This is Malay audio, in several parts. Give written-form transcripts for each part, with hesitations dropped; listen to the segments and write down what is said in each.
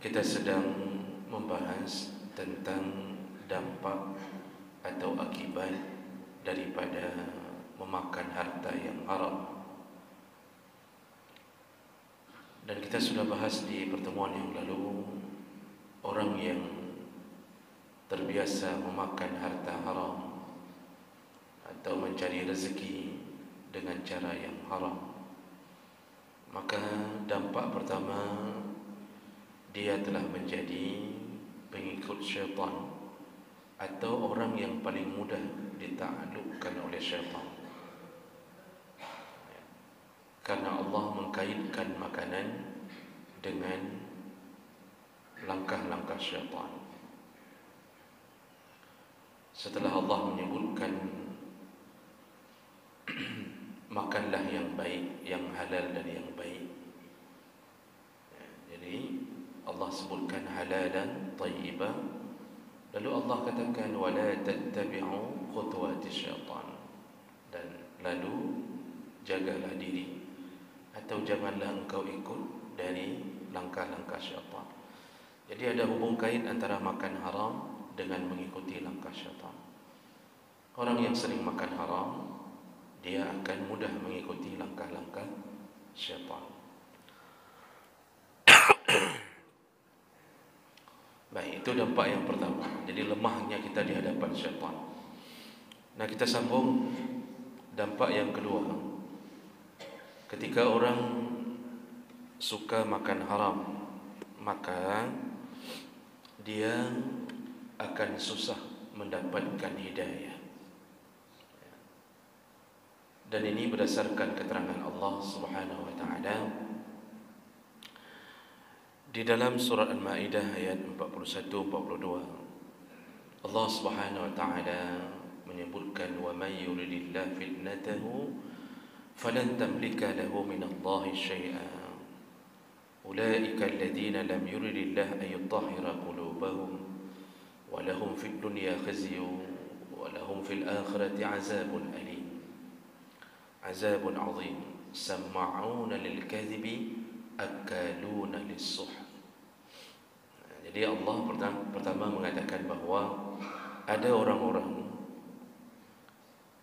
Kita sedang membahas tentang dampak atau akibat daripada memakan harta yang haram. Dan kita sudah bahas di pertemuan yang lalu, orang yang terbiasa memakan harta haram atau mencari rezeki dengan cara yang haram, maka dampak pertama, dia telah menjadi pengikut syaitan atau orang yang paling mudah ditaklukkan oleh syaitan. Karena Allah mengkaitkan makanan dengan langkah-langkah syaitan. Setelah Allah menyebutkan makanlah yang baik, yang halal dan yang baik, jadi Allah sebutkan halalan thayyibah, lalu Allah katakan wala tattabi'u khutuwatis syaitan, dan lalu jagalah diri atau janganlah engkau ikut dari langkah-langkah syaitan. Jadi ada hubung kait antara makan haram dengan mengikuti langkah syaitan. Orang yang sering makan haram, dia akan mudah mengikuti langkah-langkah syaitan. Baik, itu dampak yang pertama. Jadi lemahnya kita di hadapan syaitan. Nah, kita sambung dampak yang kedua. Ketika orang suka makan haram, maka dia akan susah mendapatkan hidayah. Dan ini berdasarkan keterangan Allah Subhanahu wa taala di dalam surah Al-Maidah ayat 41-42. Allah Subhanahu wa taala menyebutkan wa may yuridillahu fitnatahu falan tamlika lahu minallahi syai'a ulaika alladhina lam yuridillahu an yutahhira qulubahum wa lahum fid dunya khizyun wa lahum fil akhirati 'adzabun alim azabun 'adzim sama'una lil kadhibi akaluna lis-suh. Jadi Allah pertama mengatakan bahawa ada orang-orang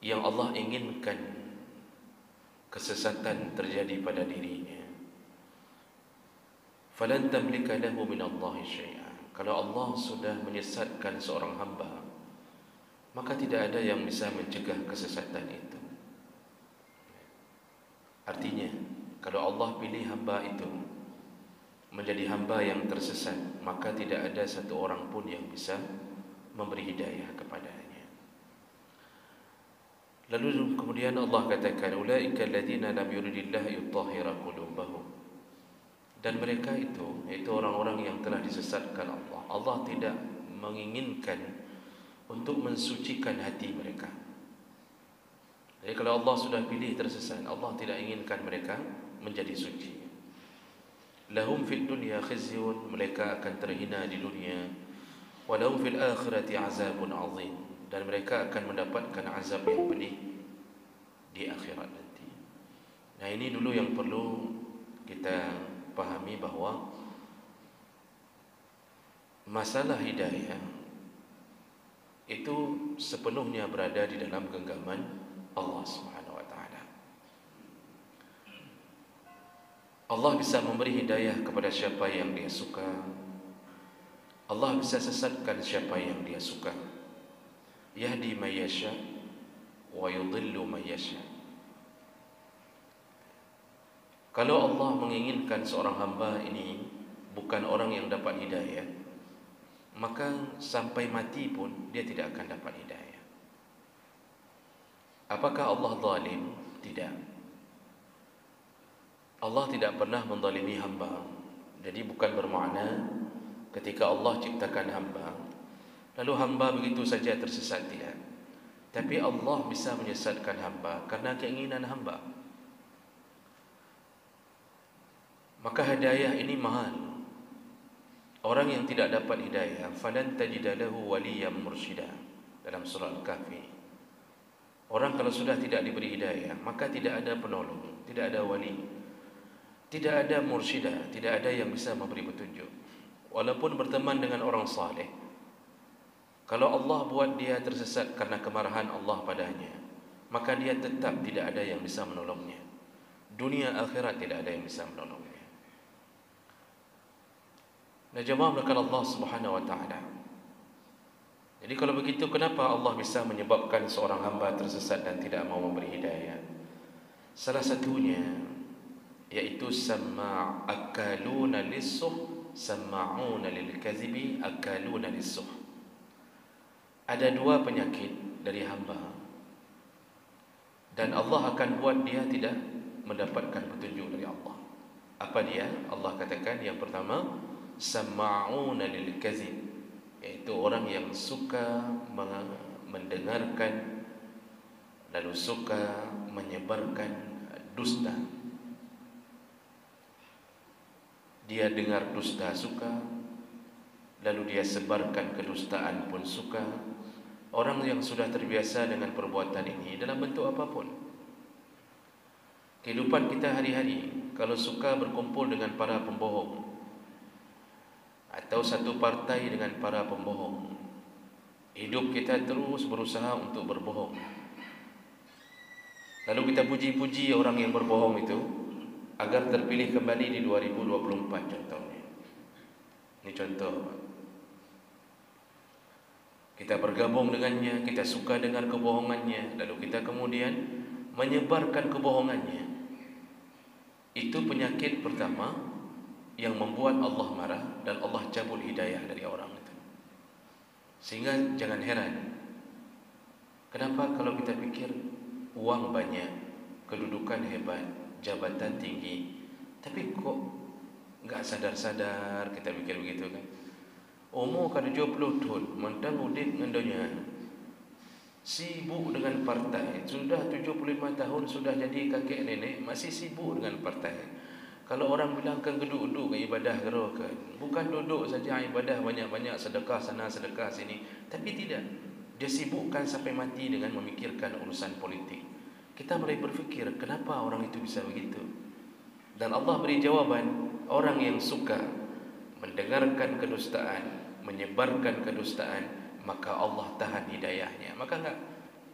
yang Allah inginkan kesesatan terjadi pada dirinya. Falan tamlika lahu minallahi syai'a. Kalau Allah sudah menyesatkan seorang hamba, maka tidak ada yang bisa mencegah kesesatan itu. Artinya, kalau Allah pilih hamba itu menjadi hamba yang tersesat, maka tidak ada satu orang pun yang bisa memberi hidayah kepadanya. Lalu kemudian Allah katakan ulaika alladziina lam yuridillahu yutahhira qulubahum. Dan mereka itu, yaitu orang-orang yang telah disesatkan Allah. Allah tidak menginginkan untuk mensucikan hati mereka. Jadi kalau Allah sudah pilih tersesat, Allah tidak inginkan mereka menjadi suci. Lahum fid dunya khizyun, mereka akan terhina di dunia. Wa lahum fil akhirati azabun azim, dan mereka akan mendapatkan azab yang pedih di akhirat nanti. Nah, ini dulu yang perlu kita pahami, bahawa masalah hidayah itu sepenuhnya berada di dalam genggaman Allah Subhanahu wa taala. Allah bisa memberi hidayah kepada siapa yang Dia suka. Allah bisa sesatkan siapa yang Dia suka. Yahdi man yasha wa yudhillu man yasha. Kalau Allah menginginkan seorang hamba ini bukan orang yang dapat hidayah, maka sampai mati pun dia tidak akan dapat hidayah. Apakah Allah zalim? Tidak. Allah tidak pernah menzalimi hamba. Jadi bukan bermakna ketika Allah ciptakan hamba, lalu hamba begitu saja tersesat, tidak. Tapi Allah bisa menyesatkan hamba karena keinginan hamba. Maka hidayah ini mahal. Orang yang tidak dapat hidayah, falan tajida lahu waliyan mursyida, dalam surah Al-Kahfi. Orang kalau sudah tidak diberi hidayah, maka tidak ada penolong, tidak ada wali, tidak ada mursyida, tidak ada yang bisa memberi petunjuk. walaupun berteman dengan orang saleh, kalau Allah buat dia tersesat karena kemarahan Allah padanya, maka dia tetap tidak ada yang bisa menolongnya. Dunia akhirat tidak ada yang bisa menolongnya. Nah, jemaah melakukan Allah Subhanahu wa taala. Jadi kalau begitu, kenapa Allah bisa menyebabkan seorang hamba tersesat dan tidak mau memberi hidayah? Salah satunya yaitu akaluna lis-suh, sama'una lil-kadzibi, akaluna lis-suh. Ada dua penyakit dari hamba, dan Allah akan buat dia tidak mendapatkan petunjuk dari Allah. Apa dia? Allah katakan yang pertama, sama'una lil-kadzib, yaitu orang yang suka mendengarkan lalu suka menyebarkan dusta. Dia dengar dusta suka, lalu dia sebarkan kedustaan pun suka. Orang yang sudah terbiasa dengan perbuatan ini dalam bentuk apapun. Kehidupan kita hari-hari, kalau suka berkumpul dengan para pembohong atau satu partai dengan para pembohong, hidup kita terus berusaha untuk berbohong. Lalu kita puji-puji orang yang berbohong itu agar terpilih kembali di 2024 contohnya. Ini contoh. Kita bergabung dengannya, kita suka dengar kebohongannya, lalu kita kemudian menyebarkan kebohongannya. Itu penyakit pertama yang membuat Allah marah dan Allah cabut hidayah dari orang itu. Sehingga jangan heran, kenapa kalau kita pikir uang banyak, kedudukan hebat, jabatan tinggi, tapi kok enggak sadar-sadar kita pikir begitu kan? Umur kan 70 tahun, mentang udit dengan dunia, sibuk dengan partai. Sudah 75 tahun, sudah jadi kakek nenek, masih sibuk dengan partai. Kalau orang bilang kan duduk-duduk ke ibadah kan, bukan duduk saja ibadah, banyak-banyak sedekah sana sedekah sini, tapi tidak. Dia sibukkan sampai mati dengan memikirkan urusan politik. Kita mulai berfikir, kenapa orang itu bisa begitu? Dan Allah beri jawaban, orang yang suka mendengarkan kedustaan, menyebarkan kedustaan, maka Allah tahan hidayahnya. Maka enggak,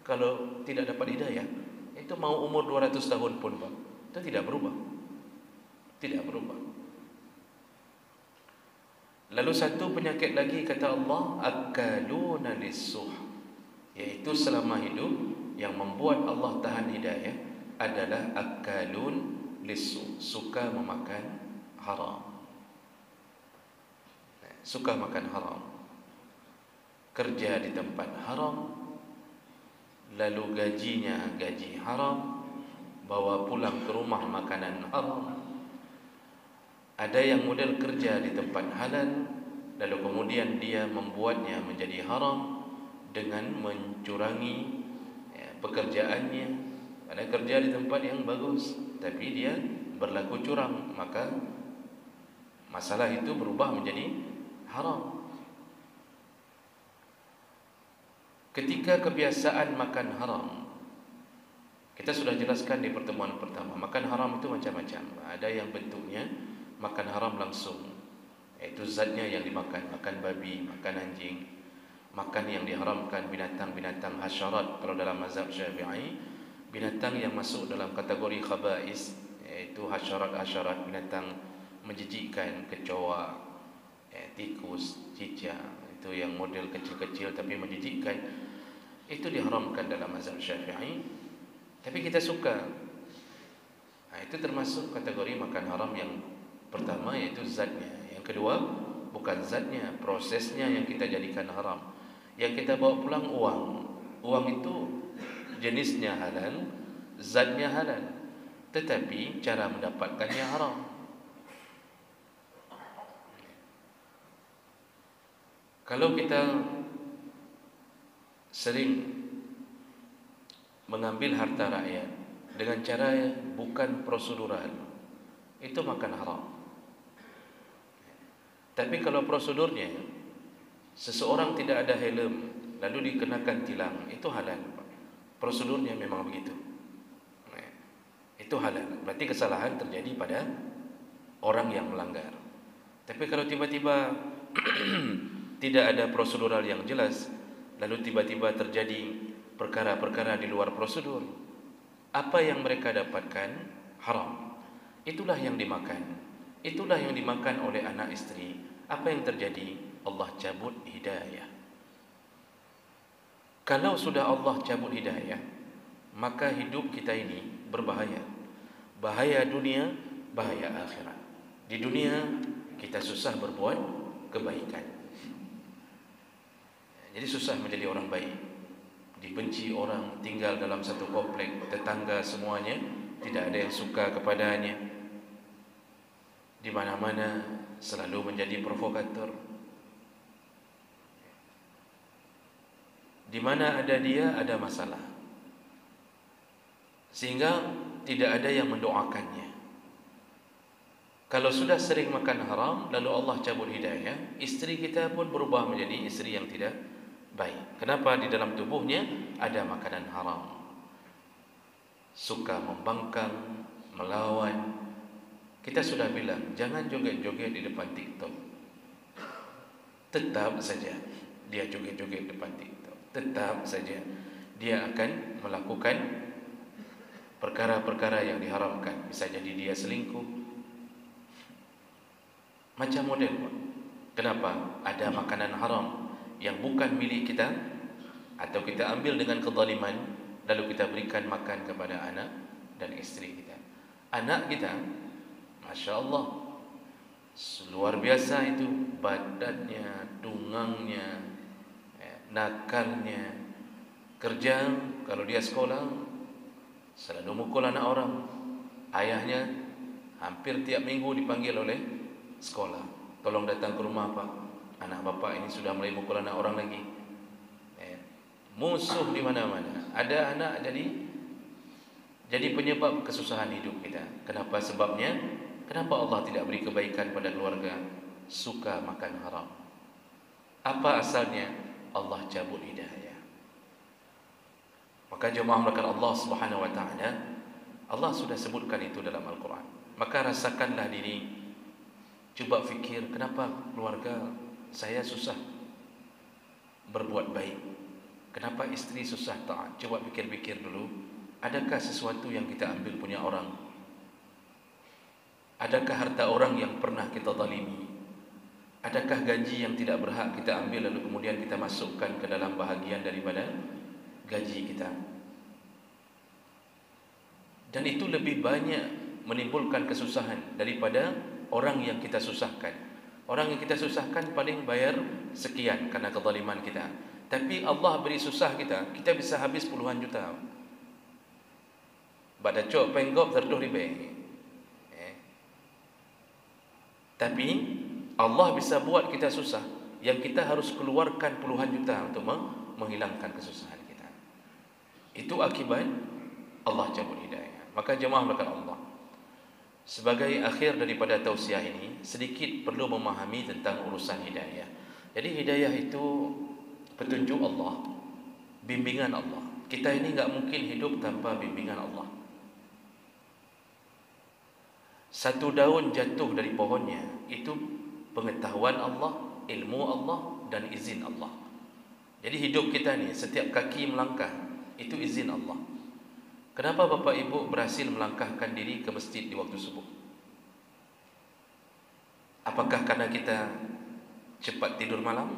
kalau tidak dapat hidayah, itu mau umur 200 tahun pun Pak, itu tidak berubah. Tidak berubah. Lalu satu penyakit lagi kata Allah, akaluna lis-suh, yaitu selama hidup yang membuat Allah tahan hidayah adalah akalun lis-suh, suka memakan haram. Suka makan haram, kerja di tempat haram, lalu gajinya gaji haram, bawa pulang ke rumah makanan haram. Ada yang model kerja di tempat halal, lalu kemudian dia membuatnya menjadi haram dengan mencurangi pekerjaannya. Ada kerja di tempat yang bagus, tapi dia berlaku curang, maka masalah itu berubah menjadi haram. Ketika kebiasaan makan haram, kita sudah jelaskan di pertemuan pertama, makan haram itu macam-macam. Ada yang bentuknya makan haram langsung, yaitu zatnya yang dimakan, makan babi, makan anjing, makan yang diharamkan binatang-binatang hasyarat. Kalau dalam mazhab Syafi'i, binatang yang masuk dalam kategori khaba'is, yaitu hasyarat-hasyarat, binatang menjijikkan, kecoa, tikus, cicak, itu yang model kecil-kecil tapi menjijikkan, itu diharamkan dalam mazhab Syafi'i. Tapi kita suka. Nah, itu termasuk kategori makan haram yang pertama, yaitu zatnya. Yang kedua, bukan zatnya, prosesnya yang kita jadikan haram. Yang kita bawa pulang uang. Uang itu jenisnya halal, zatnya halal, tetapi cara mendapatkannya haram. Kalau kita sering mengambil harta rakyat dengan cara bukan prosedural, itu makan haram. Tapi kalau prosedurnya, seseorang tidak ada helm lalu dikenakan tilang, itu halal. Prosedurnya memang begitu, itu halal. Berarti kesalahan terjadi pada orang yang melanggar. Tapi kalau tiba-tiba tidak ada prosedural yang jelas, lalu tiba-tiba terjadi perkara-perkara di luar prosedur, apa yang mereka dapatkan haram. Itulah yang dimakan. Itulah yang dimakan oleh anak istri. Apa yang terjadi? Allah cabut hidayah. Kalau sudah Allah cabut hidayah, maka hidup kita ini berbahaya. Bahaya dunia, bahaya akhirat. Di dunia kita susah berbuat kebaikan. Jadi susah menjadi orang baik. Dibenci orang, tinggal dalam satu komplek, tetangga semuanya tidak ada yang suka kepadanya. Di mana-mana selalu menjadi provokator. Di mana ada dia ada masalah. Sehingga tidak ada yang mendoakannya. Kalau sudah sering makan haram, lalu Allah cabut hidayah, istri kita pun berubah menjadi istri yang tidak baik. Kenapa? Di dalam tubuhnya ada makanan haram. Suka membangkang, melawan. Kita sudah bilang, jangan joget-joget di depan TikTok. Tetap saja dia joget-joget di depan TikTok. Tetap saja dia akan melakukan perkara-perkara yang diharamkan. Bisa jadi dia selingkuh. Macam model. Kenapa? Ada makanan haram yang bukan milik kita, atau kita ambil dengan kezaliman, lalu kita berikan makan kepada anak dan istri kita. Anak kita, Masya Allah, luar biasa itu badannya, tungangnya, nakalnya. Kerja, kalau dia sekolah selalu mukul anak orang. Ayahnya hampir tiap minggu dipanggil oleh sekolah, tolong datang ke rumah Pak, anak bapak ini sudah mulai mukul anak orang lagi. Musuh di mana-mana. Ada anak jadi penyebab kesusahan hidup kita. Kenapa sebabnya? Kenapa Allah tidak beri kebaikan pada keluarga? Suka makan haram. Apa asalnya? Allah cabut hidayah. Maka jemaah melakukan Allah Subhanahu wa taala, Allah sudah sebutkan itu dalam Al-Quran. Maka rasakanlah diri. Coba fikir, kenapa keluarga saya susah berbuat baik? Kenapa istri susah taat? Coba pikir-pikir dulu. Adakah sesuatu yang kita ambil punya orang? Adakah harta orang yang pernah kita zalimi? Adakah gaji yang tidak berhak kita ambil lalu kemudian kita masukkan ke dalam bahagian daripada gaji kita? Dan itu lebih banyak menimbulkan kesusahan daripada orang yang kita susahkan. Orang yang kita susahkan paling bayar sekian karena kezaliman kita. Tapi Allah beri susah kita, kita bisa habis puluhan juta. Bada cok penggop terduh di bank. Tapi Allah bisa buat kita susah, yang kita harus keluarkan puluhan juta untuk menghilangkan kesusahan kita. Itu akibat Allah cabut hidayah. Maka jemaah melakukan Allah, sebagai akhir daripada tausiah ini, sedikit perlu memahami tentang urusan hidayah. Jadi hidayah itu petunjuk Allah, bimbingan Allah. Kita ini enggak mungkin hidup tanpa bimbingan Allah. Satu daun jatuh dari pohonnya, itu pengetahuan Allah, ilmu Allah, dan izin Allah. Jadi hidup kita ni, setiap kaki melangkah, itu izin Allah. Kenapa Bapak Ibu berhasil melangkahkan diri ke masjid di waktu subuh? Apakah karena kita cepat tidur malam?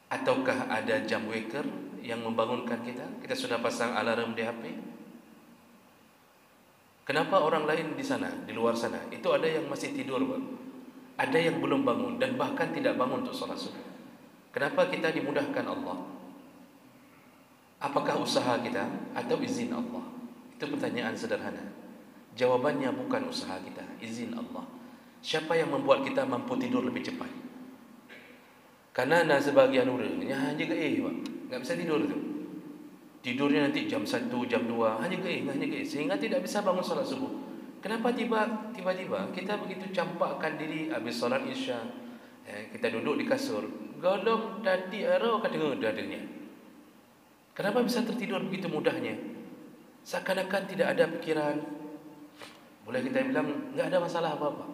Ataukah ada jam waker yang membangunkan kita? Kita sudah pasang alarm di HP? Kenapa orang lain di sana, di luar sana, itu ada yang masih tidur, Pak? Ada yang belum bangun dan bahkan tidak bangun untuk salat subuh. Kenapa kita dimudahkan Allah? Apakah usaha kita atau izin Allah? Itu pertanyaan sederhana. Jawabannya bukan usaha kita, izin Allah. Siapa yang membuat kita mampu tidur lebih cepat? Karena sebagian orangnya hanya Pak, enggak bisa tidur tu. Tidurnya nanti jam 1, jam 2, hanya sehingga tidak bisa bangun salat subuh. Kenapa tiba-tiba kita begitu campakkan diri habis salat Isya, kita duduk di kasur, golong tadi arah dengar dadanya. Kenapa bisa tertidur begitu mudahnya? Seakan-akan tidak ada pikiran. Boleh kita bilang enggak ada masalah apa-apa.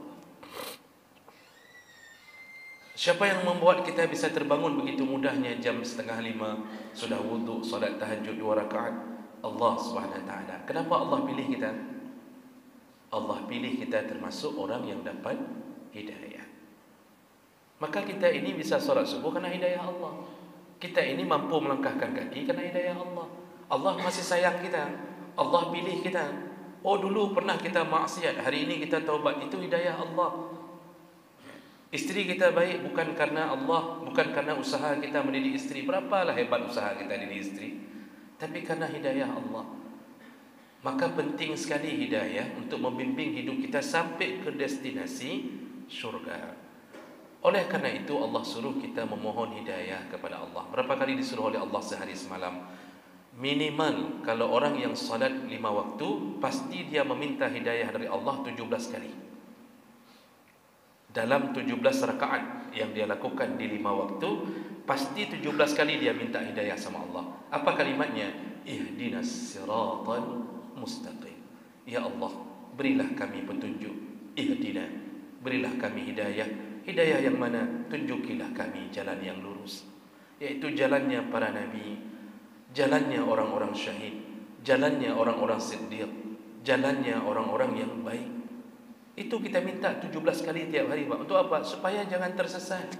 Siapa yang membuat kita bisa terbangun begitu mudahnya jam 4:30 sudah wuduk, solat tahajud 2 rakaat? Allah Subhanahu wa taala. Kenapa Allah pilih kita? Allah pilih kita termasuk orang yang dapat hidayah. Maka kita ini bisa solat subuh karena hidayah Allah. Kita ini mampu melangkahkan kaki karena hidayah Allah. Allah masih sayang kita. Allah pilih kita. Oh, dulu pernah kita maksiat, hari ini kita taubat. Itu hidayah Allah. Isteri kita baik bukan karena Allah, bukan karena usaha kita mendidik isteri. Berapalah hebat usaha kita mendidik isteri, tapi karena hidayah Allah. Maka penting sekali hidayah untuk membimbing hidup kita sampai ke destinasi syurga. Oleh karena itu Allah suruh kita memohon hidayah kepada Allah. Berapa kali disuruh oleh Allah sehari semalam? Minimal kalau orang yang salat 5 waktu, pasti dia meminta hidayah dari Allah 17 kali. Dalam 17 rakaat yang dia lakukan di 5 waktu, pasti 17 kali dia minta hidayah sama Allah. Apa kalimatnya? Ihdinas siratal mustaqim. Ya Allah, berilah kami petunjuk. Ihdina, berilah kami hidayah. Hidayah yang mana? Tunjukilah kami jalan yang lurus, yaitu jalannya para nabi, jalannya orang-orang syahid, jalannya orang-orang siddiq, jalannya orang-orang yang baik. Itu kita minta 17 kali tiap hari, Pak. Untuk apa? Supaya jangan tersesat.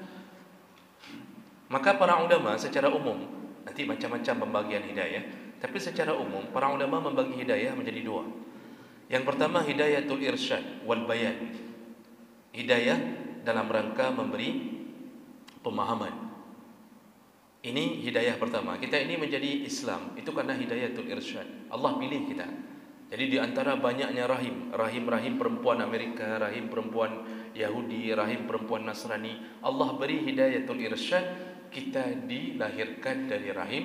Maka para ulama secara umum, nanti macam-macam pembagian hidayah, tapi secara umum para ulama membagi hidayah menjadi 2. Yang pertama hidayatul irsyad wal bayan. Hidayah dalam rangka memberi pemahaman. Ini hidayah pertama. Kita ini menjadi Islam itu karena hidayatul irsyad. Allah pilih kita. Jadi di antara banyaknya rahim perempuan Amerika, rahim perempuan Yahudi, rahim perempuan Nasrani, Allah beri hidayatul irsyad, kita dilahirkan dari rahim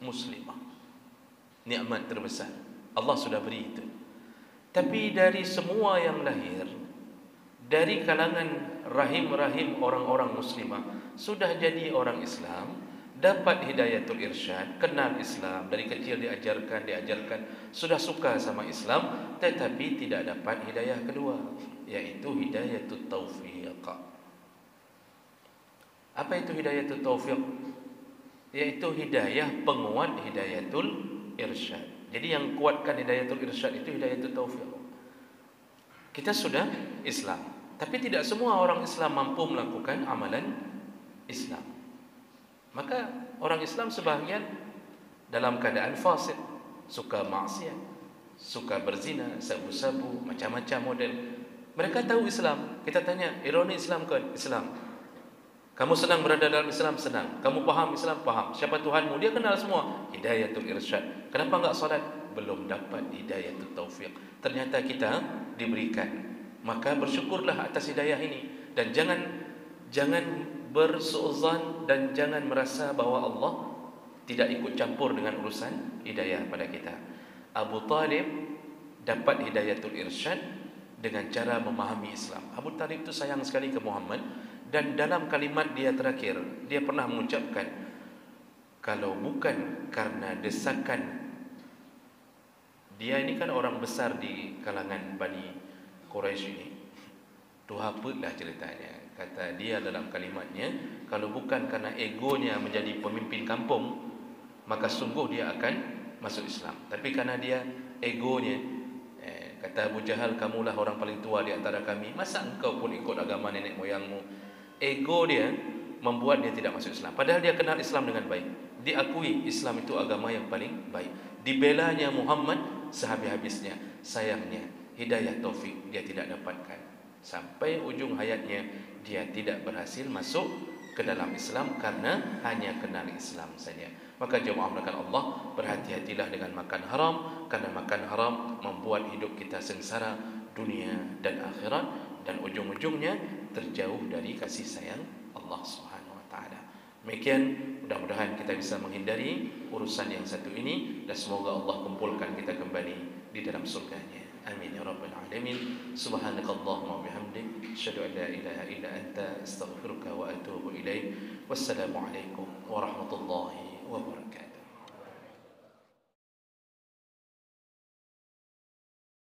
muslimah. Nikmat terbesar. Allah sudah beri itu. Tapi dari semua yang lahir, dari kalangan rahim orang-orang muslimah, sudah jadi orang Islam, dapat hidayatul irsyad, kenal Islam, dari kecil diajarkan, sudah suka sama Islam, tetapi tidak dapat hidayah kedua, yaitu hidayatul taufiq. Apa itu hidayatul taufiq? Yaitu hidayah penguat hidayatul irsyad. Jadi yang kuatkan hidayatul irsyad itu hidayatul taufiq. Kita sudah Islam, tapi tidak semua orang Islam mampu melakukan amalan Islam. Maka orang Islam sebahagian dalam keadaan fasik, suka maksiat, suka berzina, sabu-sabu, macam-macam model. Mereka tahu Islam. Kita tanya, ironi Islam kan? Islam. Kamu senang berada dalam Islam? Senang. Kamu faham Islam? Faham. Siapa Tuhanmu? Dia kenal semua. Hidayatul irsyad. Kenapa enggak salat? Belum dapat hidayatul taufiq. Ternyata kita diberikan. Maka bersyukurlah atas hidayah ini. Dan jangan bersuuzan dan jangan merasa bahwa Allah tidak ikut campur dengan urusan hidayah pada kita. Abu Talib dapat hidayatul irsyad dengan cara memahami Islam. Abu Talib itu sayang sekali ke Muhammad, dan dalam kalimat dia terakhir, dia pernah mengucapkan, kalau bukan karena desakan, dia ini kan orang besar di kalangan Bani Quraisy ini, tu apalah ceritanya. Kata dia dalam kalimatnya, kalau bukan karena egonya menjadi pemimpin kampung, maka sungguh dia akan masuk Islam. Tapi karena dia egonya, kata Abu Jahal, kamulah orang paling tua di antara kami, masa engkau pun ikut agama nenek moyangmu? Ego dia membuat dia tidak masuk Islam. Padahal dia kenal Islam dengan baik. Diakui Islam itu agama yang paling baik. Dibelanya Muhammad sehabis-habisnya. Sayangnya hidayah taufik dia tidak dapatkan. Sampai ujung hayatnya dia tidak berhasil masuk ke dalam Islam karena hanya kenal Islam saja. Maka jemaah melakukan Allah, berhati-hatilah dengan makan haram, karena makan haram membuat hidup kita sengsara dunia dan akhirat, dan ujung-ujungnya terjauh dari kasih sayang Allah Subhanahu wa taala. Demikian, mudah-mudahan kita bisa menghindari urusan yang satu ini, dan semoga Allah kumpulkan kita kembali di dalam surganya. Amin ya rabbal alamin. Subhanakallahumma wa bihamdik, asyhadu an la ilaha illa anta, astaghfiruka wa atubu ilaik. Wassalamu alaikum warahmatullahi